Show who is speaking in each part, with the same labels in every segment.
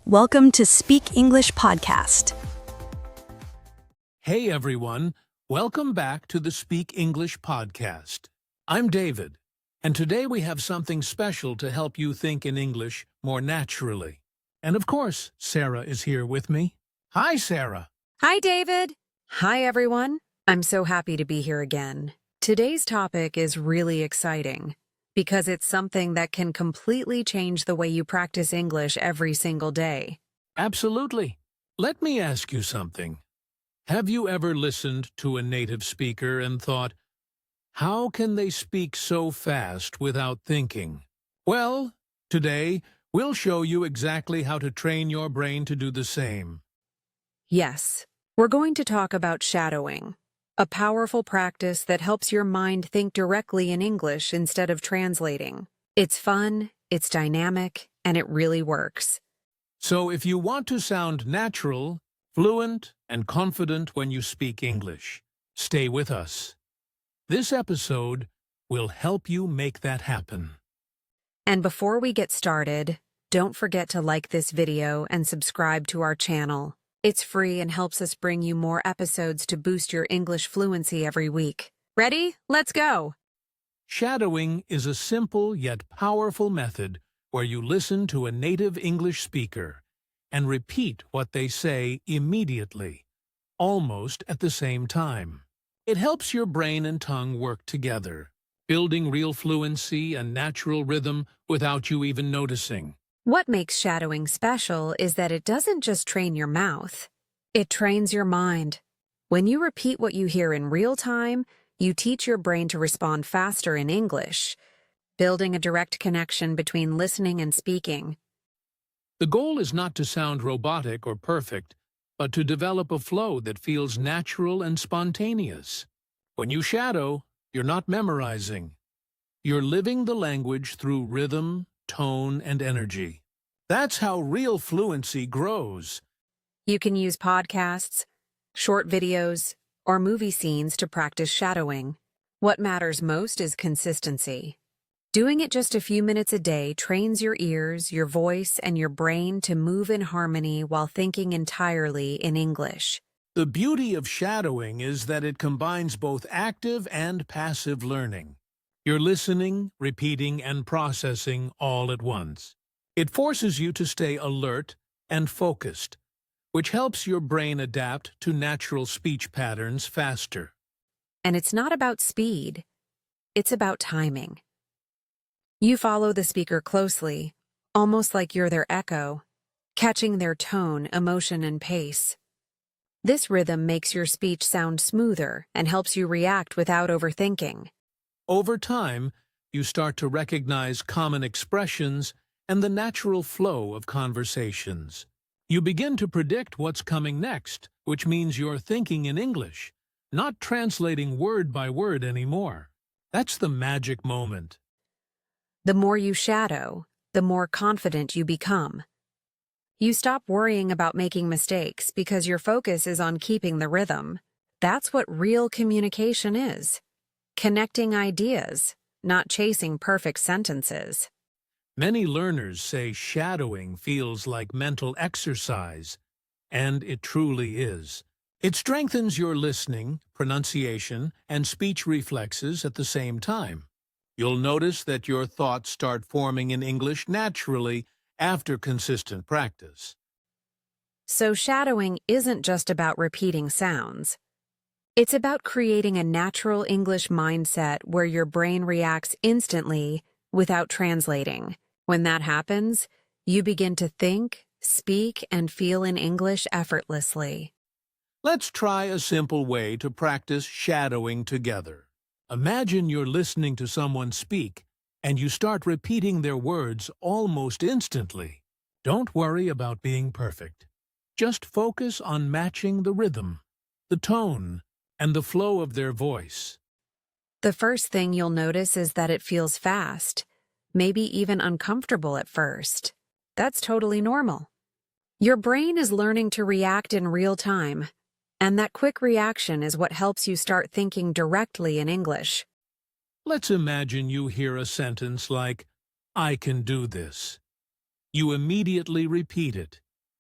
Speaker 1: Welcome to Speak English Podcast.
Speaker 2: Hey everyone, welcome back to the Speak English Podcast. I'm David, and today we have something special to help you think in English more naturally. And of course, Sarah is here with me. Hi, Sarah.
Speaker 3: Hi, David. Hi, everyone. I'm so happy to be here again. Today's topic is really exciting because it's something that can completely change the way you practice English every single day.
Speaker 2: Absolutely. Let me ask you something. Have you ever listened to a native speaker and thought, how can they speak so fast without thinking? Well, today we'll show you exactly how to train your brain to do the same.
Speaker 3: Yes, we're going to talk about shadowing, a powerful practice that helps your mind think directly in English instead of translating. It's fun, it's dynamic, and it really works.
Speaker 2: So if you want to sound natural, fluent, and confident when you speak English, stay with us. This episode will help you make that happen.
Speaker 3: And before we get started, don't forget to like this video and subscribe to our channel. It's free and helps us bring you more episodes to boost your English fluency every week. Ready? Let's go!
Speaker 2: Shadowing is a simple yet powerful method where you listen to a native English speaker and repeat what they say immediately, almost at the same time. It helps your brain and tongue work together, building real fluency and natural rhythm without you even noticing.
Speaker 3: What makes shadowing special is that it doesn't just train your mouth. It trains your mind. When you repeat what you hear in real time, you teach your brain to respond faster in English, building a direct connection between listening and speaking.
Speaker 2: The goal is not to sound robotic or perfect, but to develop a flow that feels natural and spontaneous. When you shadow, you're not memorizing. You're living the language through rhythm, tone, and energy. That's how real fluency grows.
Speaker 3: You can use podcasts, short videos, or movie scenes to practice shadowing. What matters most is consistency. Doing it just a few minutes a day trains your ears, your voice, and your brain to move in harmony while thinking entirely in English.
Speaker 2: The beauty of shadowing is that it combines both active and passive learning. You're listening, repeating, and processing all at once. It forces you to stay alert and focused, which helps your brain adapt to natural speech patterns faster.
Speaker 3: And it's not about speed, it's about timing. You follow the speaker closely, almost like you're their echo, catching their tone, emotion, and pace. This rhythm makes your speech sound smoother and helps you react without overthinking.
Speaker 2: Over time, you start to recognize common expressions and the natural flow of conversations. You begin to predict what's coming next, which means you're thinking in English, not translating word by word anymore. That's the magic moment.
Speaker 3: The more you shadow, the more confident you become. You stop worrying about making mistakes because your focus is on keeping the rhythm. That's what real communication is. Connecting ideas, not chasing perfect sentences.
Speaker 2: Many learners say shadowing feels like mental exercise, and it truly is. It strengthens your listening, pronunciation, and speech reflexes at the same time. You'll notice that your thoughts start forming in English naturally after consistent practice.
Speaker 3: So shadowing isn't just about repeating sounds. It's about creating a natural English mindset where your brain reacts instantly without translating. When that happens, you begin to think, speak, and feel in English effortlessly.
Speaker 2: Let's try a simple way to practice shadowing together. Imagine you're listening to someone speak, and you start repeating their words almost instantly. Don't worry about being perfect. Just focus on matching the rhythm, the tone, and the flow of their voice.
Speaker 3: The first thing you'll notice is that it feels fast, maybe even uncomfortable at first. That's totally normal. Your brain is learning to react in real time, and that quick reaction is what helps you start thinking directly in English.
Speaker 2: Let's imagine you hear a sentence like, I can do this. You immediately repeat it,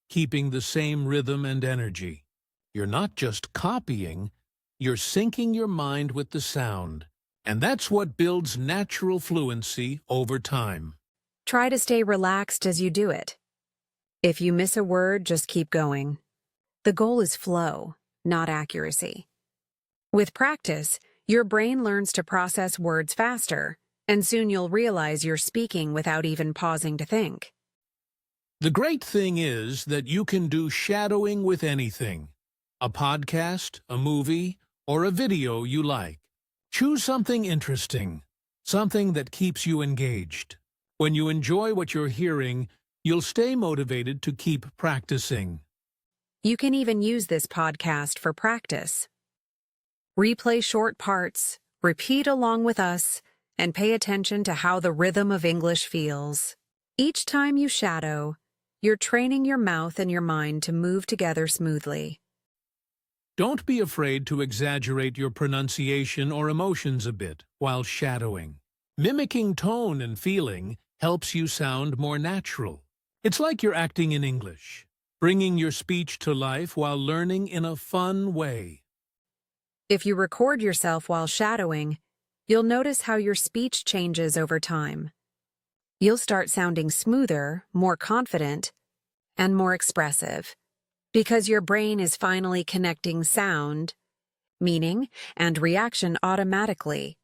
Speaker 2: keeping the same rhythm and energy. You're not just copying, you're syncing your mind with the sound. And that's what builds natural fluency over time.
Speaker 3: Try to stay relaxed as you do it. If you miss a word, just keep going. The goal is flow, not accuracy. With practice, your brain learns to process words faster, and soon you'll realize you're speaking without even pausing to think.
Speaker 2: The great thing is that you can do shadowing with anything. A podcast, a movie, or a video you like. Choose something interesting, something that keeps you engaged. When you enjoy what you're hearing, you'll stay motivated to keep practicing.
Speaker 3: You can even use this podcast for practice. Replay short parts, repeat along with us, and pay attention to how the rhythm of English feels. Each time you shadow, you're training your mouth and your mind to move together smoothly.
Speaker 2: Don't be afraid to exaggerate your pronunciation or emotions a bit while shadowing. Mimicking tone and feeling helps you sound more natural. It's like you're acting in English, bringing your speech to life while learning in a fun way.
Speaker 3: If you record yourself while shadowing, you'll notice how your speech changes over time. You'll start sounding smoother, more confident, and more expressive, because your brain is finally connecting sound, meaning, and reaction automatically.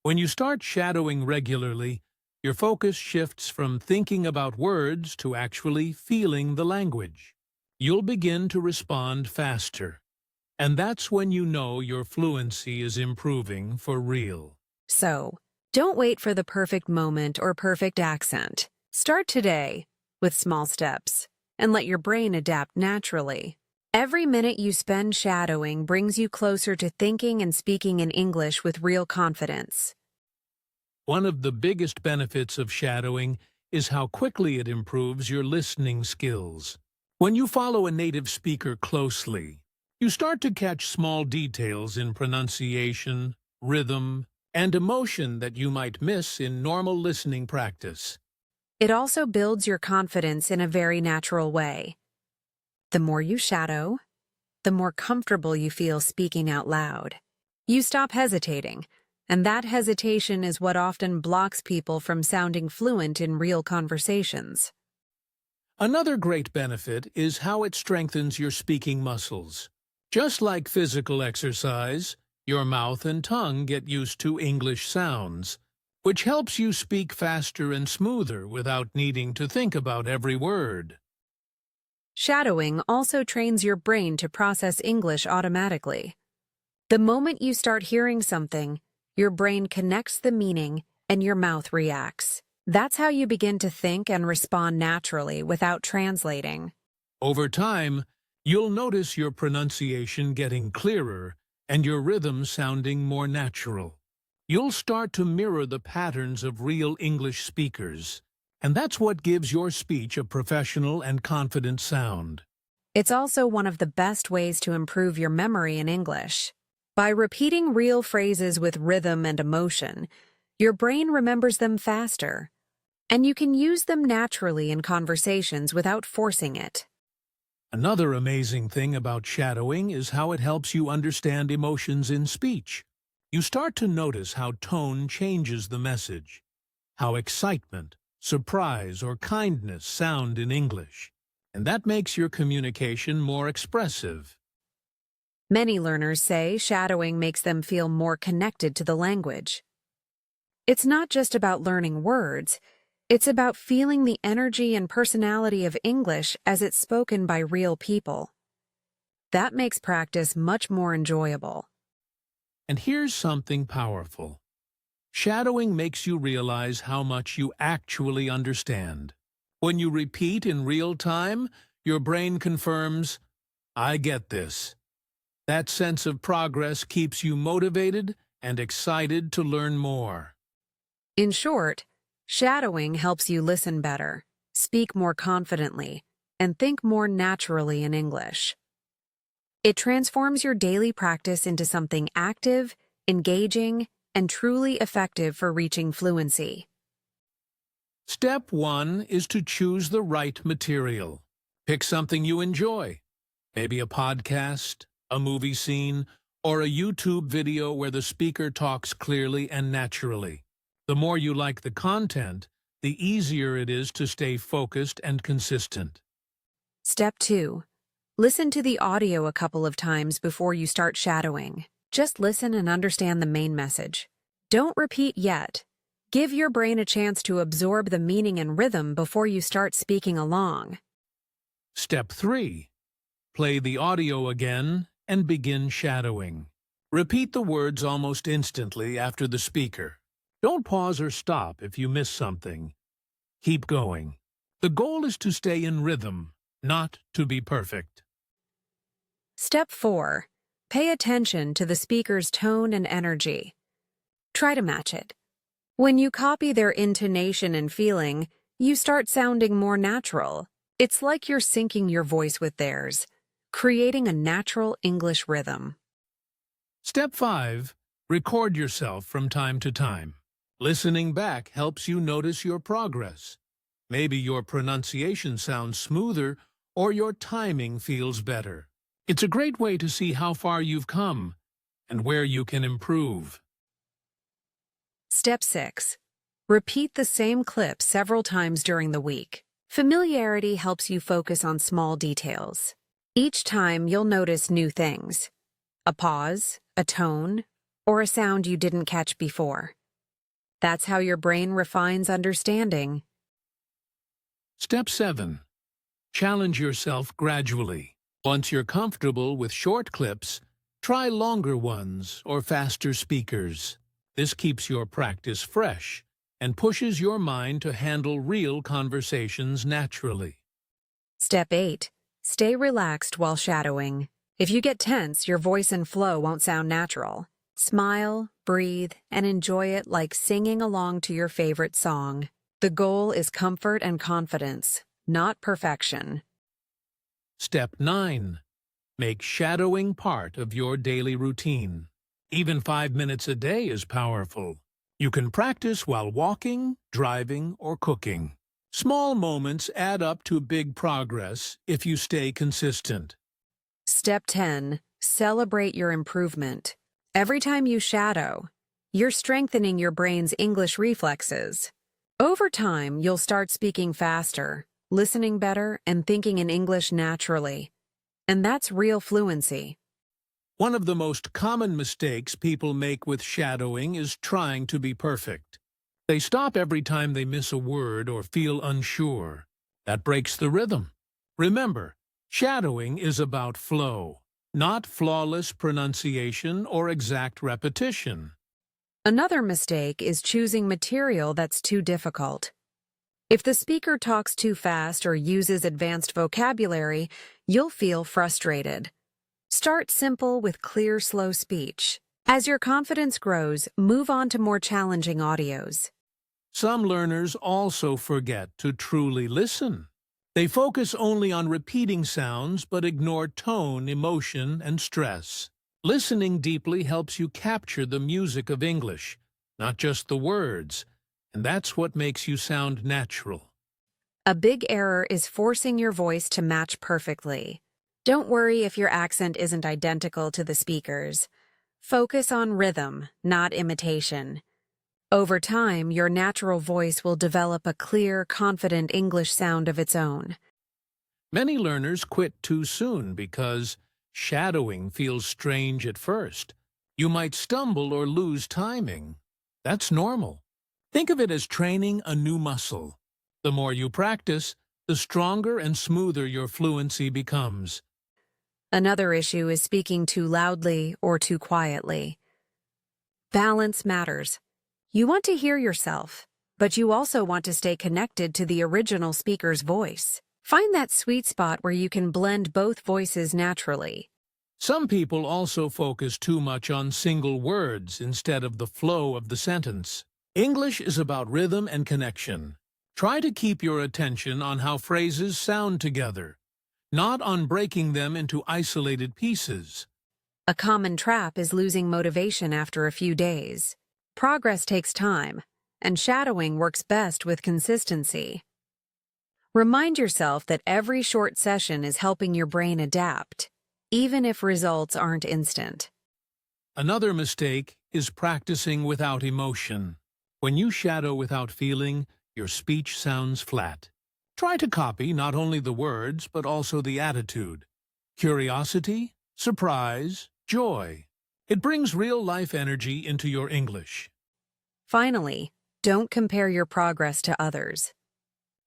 Speaker 2: When you start shadowing regularly, your focus shifts from thinking about words to actually feeling the language. You'll begin to respond faster, and that's when you know your fluency is improving for real.
Speaker 3: So, don't wait for the perfect moment or perfect accent. Start today with small steps and let your brain adapt naturally. Every minute you spend shadowing brings you closer to thinking and speaking in English with real confidence.
Speaker 2: One of the biggest benefits of shadowing is how quickly it improves your listening skills. When you follow a native speaker closely, you start to catch small details in pronunciation, rhythm, and emotion that you might miss in normal listening practice.
Speaker 3: It also builds your confidence in a very natural way. The more you shadow, the more comfortable you feel speaking out loud. You stop hesitating, and that hesitation is what often blocks people from sounding fluent in real conversations.
Speaker 2: Another great benefit is how it strengthens your speaking muscles. Just like physical exercise, your mouth and tongue get used to English sounds, which helps you speak faster and smoother without needing to think about every word.
Speaker 3: Shadowing also trains your brain to process English automatically. The moment you start hearing something, your brain connects the meaning and your mouth reacts. That's how you begin to think and respond naturally without translating.
Speaker 2: Over time, you'll notice your pronunciation getting clearer and your rhythm sounding more natural. You'll start to mirror the patterns of real English speakers, and that's what gives your speech a professional and confident sound.
Speaker 3: It's also one of the best ways to improve your memory in English. By repeating real phrases with rhythm and emotion, your brain remembers them faster, and you can use them naturally in conversations without forcing it.
Speaker 2: Another amazing thing about shadowing is how it helps you understand emotions in speech. You start to notice how tone changes the message, how excitement, surprise, or kindness sound in English, and that makes your communication more expressive.
Speaker 3: Many learners say shadowing makes them feel more connected to the language. It's not just about learning words, it's about feeling the energy and personality of English as it's spoken by real people. That makes practice much more enjoyable.
Speaker 2: And here's something powerful. Shadowing makes you realize how much you actually understand. When you repeat in real time, your brain confirms, "I get this." That sense of progress keeps you motivated and excited to learn more.
Speaker 3: In short, shadowing helps you listen better, speak more confidently, and think more naturally in English. It transforms your daily practice into something active, engaging, and truly effective for reaching fluency.
Speaker 2: Step 1 is to choose the right material. Pick something you enjoy, maybe a podcast, a movie scene, or a YouTube video where the speaker talks clearly and naturally. The more you like the content, the easier it is to stay focused and consistent.
Speaker 3: Step 2. Listen to the audio a couple of times before you start shadowing. Just listen and understand the main message. Don't repeat yet. Give your brain a chance to absorb the meaning and rhythm before you start speaking along.
Speaker 2: Step 3. Play the audio again and begin shadowing. Repeat the words almost instantly after the speaker. Don't pause or stop if you miss something. Keep going. The goal is to stay in rhythm, not to be perfect.
Speaker 3: Step 4. Pay attention to the speaker's tone and energy. Try to match it. When you copy their intonation and feeling, you start sounding more natural. It's like you're syncing your voice with theirs, creating a natural English rhythm.
Speaker 2: Step 5. Record yourself from time to time. Listening back helps you notice your progress. Maybe your pronunciation sounds smoother or your timing feels better. It's a great way to see how far you've come and where you can improve.
Speaker 3: Step 6. Repeat the same clip several times during the week. Familiarity helps you focus on small details. Each time you'll notice new things. A pause, a tone, or a sound you didn't catch before. That's how your brain refines understanding.
Speaker 2: Step 7. Challenge yourself gradually. Once you're comfortable with short clips, try longer ones or faster speakers. This keeps your practice fresh and pushes your mind to handle real conversations naturally.
Speaker 3: Step 8. Stay relaxed while shadowing. If you get tense, your voice and flow won't sound natural. Smile, breathe, and enjoy it like singing along to your favorite song. The goal is comfort and confidence, not perfection.
Speaker 2: Step 9. Make shadowing part of your daily routine. Even 5 minutes a day is powerful. You can practice while walking, driving, or cooking. Small moments add up to big progress if you stay consistent.
Speaker 3: Step 10. Celebrate your improvement. Every time you shadow, you're strengthening your brain's English reflexes. Over time, you'll start speaking faster, listening better, and thinking in English naturally. And that's real fluency.
Speaker 2: One of the most common mistakes people make with shadowing is trying to be perfect. They stop every time they miss a word or feel unsure. That breaks the rhythm. Remember, shadowing is about flow, not flawless pronunciation or exact repetition.
Speaker 3: Another mistake is choosing material that's too difficult. If the speaker talks too fast or uses advanced vocabulary, you'll feel frustrated. Start simple with clear, slow speech. As your confidence grows, move on to more challenging audios.
Speaker 2: Some learners also forget to truly listen. They focus only on repeating sounds but ignore tone, emotion, and stress. Listening deeply helps you capture the music of English, not just the words, and that's what makes you sound natural.
Speaker 3: A big error is forcing your voice to match perfectly. Don't worry if your accent isn't identical to the speaker's. Focus on rhythm, not imitation. Over time, your natural voice will develop a clear, confident English sound of its own.
Speaker 2: Many learners quit too soon because shadowing feels strange at first. You might stumble or lose timing. That's normal. Think of it as training a new muscle. The more you practice, the stronger and smoother your fluency becomes.
Speaker 3: Another issue is speaking too loudly or too quietly. Balance matters. You want to hear yourself, but you also want to stay connected to the original speaker's voice. Find that sweet spot where you can blend both voices naturally.
Speaker 2: Some people also focus too much on single words instead of the flow of the sentence. English is about rhythm and connection. Try to keep your attention on how phrases sound together, not on breaking them into isolated pieces.
Speaker 3: A common trap is losing motivation after a few days. Progress takes time, and shadowing works best with consistency. Remind yourself that every short session is helping your brain adapt, even if results aren't instant.
Speaker 2: Another mistake is practicing without emotion. When you shadow without feeling, your speech sounds flat. Try to copy not only the words, but also the attitude. Curiosity, surprise, joy. It brings real-life energy into your English.
Speaker 3: Finally, don't compare your progress to others.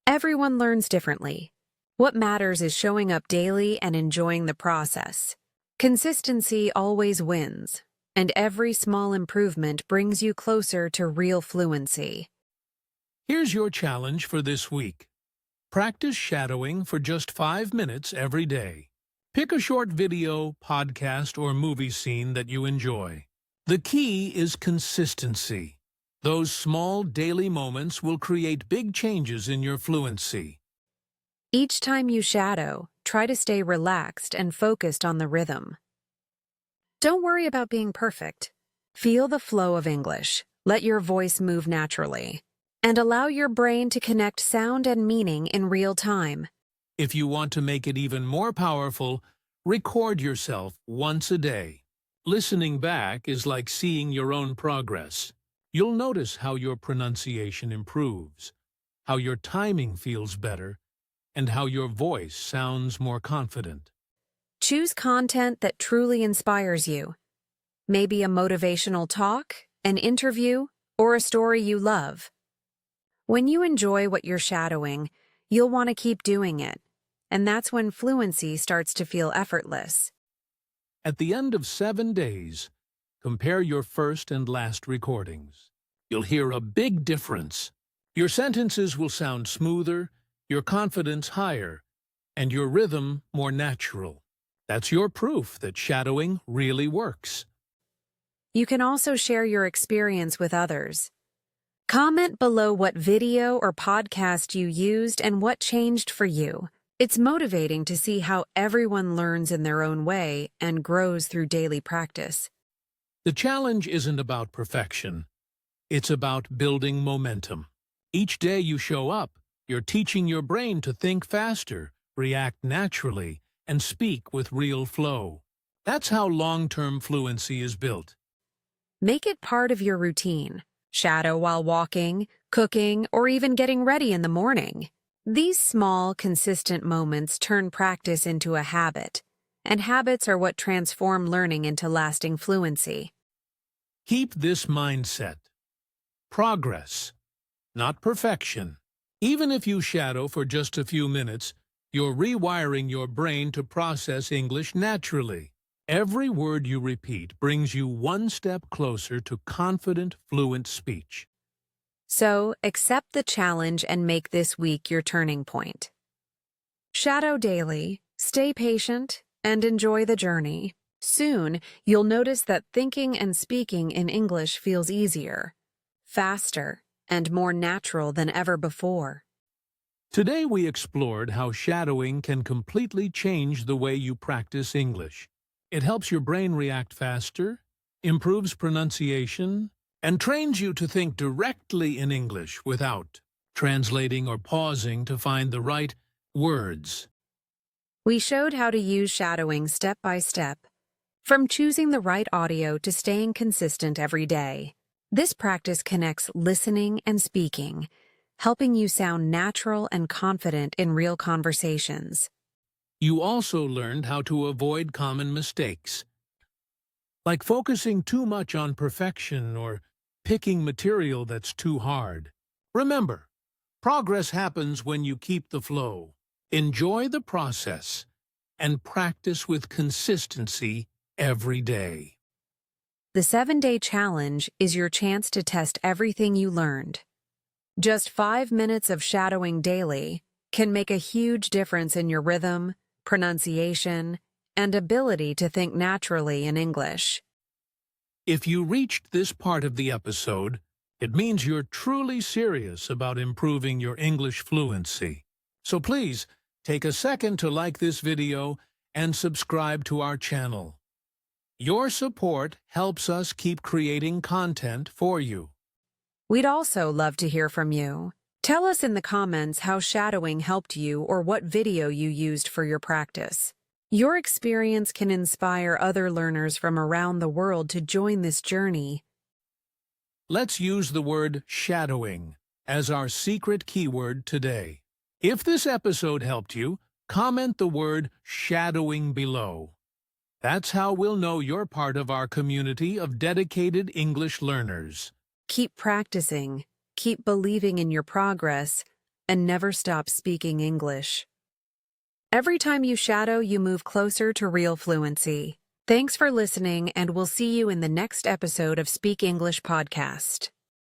Speaker 3: Everyone learns differently. What matters is showing up daily and enjoying the process. Consistency always wins, and every small improvement brings you closer to real fluency.
Speaker 2: Here's your challenge for this week. Practice shadowing for just 5 minutes every day. Pick a short video, podcast, or movie scene that you enjoy. The key is consistency. Those small daily moments will create big changes in your fluency.
Speaker 3: Each time you shadow, try to stay relaxed and focused on the rhythm. Don't worry about being perfect. Feel the flow of English. Let your voice move naturally. And allow your brain to connect sound and meaning in real time.
Speaker 2: If you want to make it even more powerful, record yourself once a day. Listening back is like seeing your own progress. You'll notice how your pronunciation improves, how your timing feels better, and how your voice sounds more confident.
Speaker 3: Choose content that truly inspires you. Maybe a motivational talk, an interview, or a story you love. When you enjoy what you're shadowing, you'll want to keep doing it, and that's when fluency starts to feel effortless.
Speaker 2: At the end of 7 days, compare your first and last recordings. You'll hear a big difference. Your sentences will sound smoother, your confidence higher, and your rhythm more natural. That's your proof that shadowing really works.
Speaker 3: You can also share your experience with others. Comment below what video or podcast you used and what changed for you. It's motivating to see how everyone learns in their own way and grows through daily practice.
Speaker 2: The challenge isn't about perfection. It's about building momentum. Each day you show up, you're teaching your brain to think faster, react naturally, and speak with real flow. That's how long-term fluency is built.
Speaker 3: Make it part of your routine. Shadow while walking, cooking, or even getting ready in the morning. These small, consistent moments turn practice into a habit, and habits are what transform learning into lasting fluency.
Speaker 2: Keep this mindset. Progress, not perfection. Even if you shadow for just a few minutes, you're rewiring your brain to process English naturally. Every word you repeat brings you one step closer to confident, fluent speech.
Speaker 3: So, accept the challenge and make this week your turning point. Shadow daily, stay patient, and enjoy the journey. Soon, you'll notice that thinking and speaking in English feels easier, faster, and more natural than ever before.
Speaker 2: Today we explored how shadowing can completely change the way you practice English. It helps your brain react faster, improves pronunciation, and trains you to think directly in English without translating or pausing to find the right words.
Speaker 3: We showed how to use shadowing step by step, from choosing the right audio to staying consistent every day. This practice connects listening and speaking, helping you sound natural and confident in real conversations.
Speaker 2: You also learned how to avoid common mistakes, like focusing too much on perfection or picking material that's too hard. Remember, progress happens when you keep the flow. Enjoy the process and practice with consistency every day.
Speaker 3: The 7-day challenge is your chance to test everything you learned. Just 5 minutes of shadowing daily can make a huge difference in your rhythm, pronunciation, and ability to think naturally in English.
Speaker 2: If you reached this part of the episode, it means you're truly serious about improving your English fluency. So please, take a second to like this video and subscribe to our channel. Your support helps us keep creating content for you.
Speaker 3: We'd also love to hear from you. Tell us in the comments how shadowing helped you or what video you used for your practice. Your experience can inspire other learners from around the world to join this journey.
Speaker 2: Let's use the word shadowing as our secret keyword today. If this episode helped you, comment the word shadowing below. That's how we'll know you're part of our community of dedicated English learners.
Speaker 3: Keep practicing, keep believing in your progress, and never stop speaking English. Every time you shadow, you move closer to real fluency. Thanks for listening, and we'll see you in the next episode of Speak English Podcast.